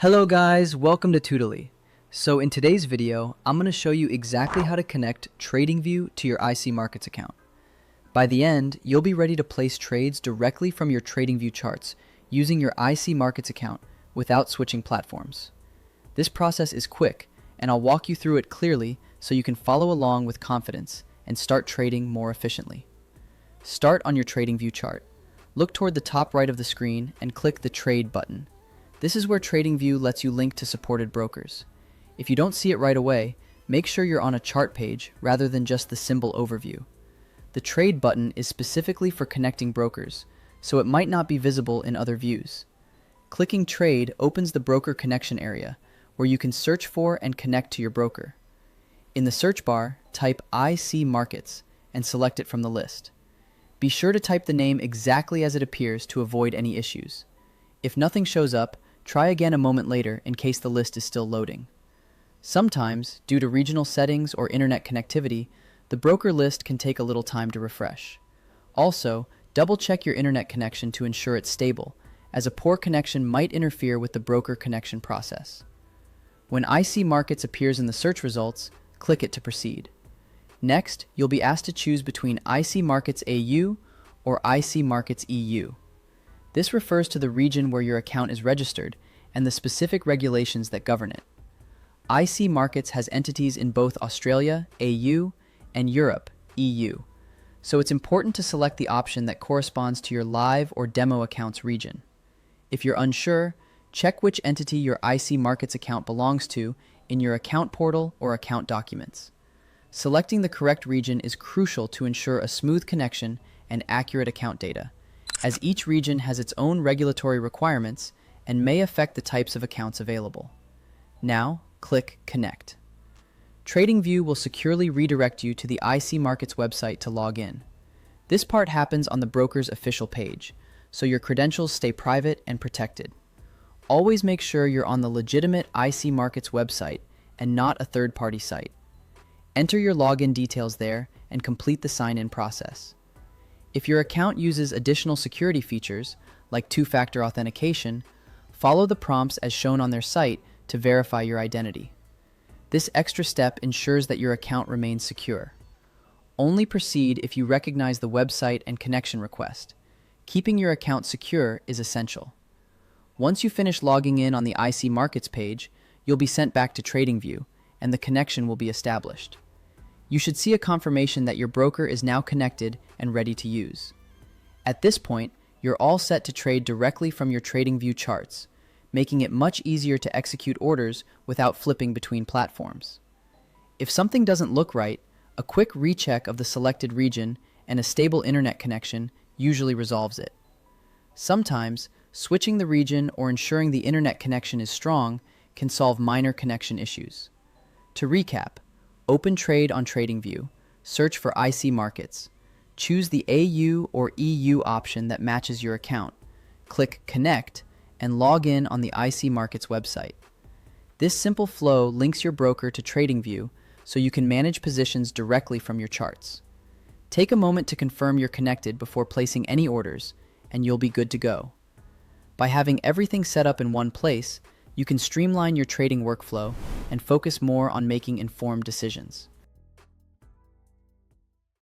Hello guys, welcome to Tutorly. So in today's video, I'm going to show you exactly how to connect TradingView to your IC Markets account. By the end, you'll be ready to place trades directly from your TradingView charts using your IC Markets account without switching platforms. This process is quick, and I'll walk you through it clearly so you can follow along with confidence and start trading more efficiently. Start on your TradingView chart. Look toward the top right of the screen and click the Trade button. This is where TradingView lets you link to supported brokers. If you don't see it right away, make sure you're on a chart page rather than just the symbol overview. The Trade button is specifically for connecting brokers, so it might not be visible in other views. Clicking Trade opens the broker connection area, where you can search for and connect to your broker. In the search bar, type IC Markets and select it from the list. Be sure to type the name exactly as it appears to avoid any issues. If nothing shows up, try again a moment later in case the list is still loading. Sometimes, due to regional settings or internet connectivity, the broker list can take a little time to refresh. Also, double-check your internet connection to ensure it's stable, as a poor connection might interfere with the broker connection process. When IC Markets appears in the search results, click it to proceed. Next, you'll be asked to choose between IC Markets AU or IC Markets EU. This refers to the region where your account is registered and the specific regulations that govern it. IC Markets has entities in both Australia, AU, and Europe, EU, so it's important to select the option that corresponds to your live or demo account's region. If you're unsure, check which entity your IC Markets account belongs to in your account portal or account documents. Selecting the correct region is crucial to ensure a smooth connection and accurate account data, as each region has its own regulatory requirements and may affect the types of accounts available. Now, click Connect. TradingView will securely redirect you to the IC Markets website to log in. This part happens on the broker's official page, so your credentials stay private and protected. Always make sure you're on the legitimate IC Markets website and not a third-party site. Enter your login details there and complete the sign-in process. If your account uses additional security features, like two-factor authentication, follow the prompts as shown on their site to verify your identity. This extra step ensures that your account remains secure. Only proceed if you recognize the website and connection request. Keeping your account secure is essential. Once you finish logging in on the IC Markets page, you'll be sent back to TradingView, and the connection will be established. You should see a confirmation that your broker is now connected and ready to use. At this point, you're all set to trade directly from your TradingView charts, making it much easier to execute orders without flipping between platforms. If something doesn't look right, a quick recheck of the selected region and a stable internet connection usually resolves it. Sometimes, switching the region or ensuring the internet connection is strong can solve minor connection issues. To recap, open Trade on TradingView, search for IC Markets, choose the AU or EU option that matches your account, click Connect, and log in on the IC Markets website. This simple flow links your broker to TradingView so you can manage positions directly from your charts. Take a moment to confirm you're connected before placing any orders, and you'll be good to go. By having everything set up in one place, you can streamline your trading workflow and focus more on making informed decisions.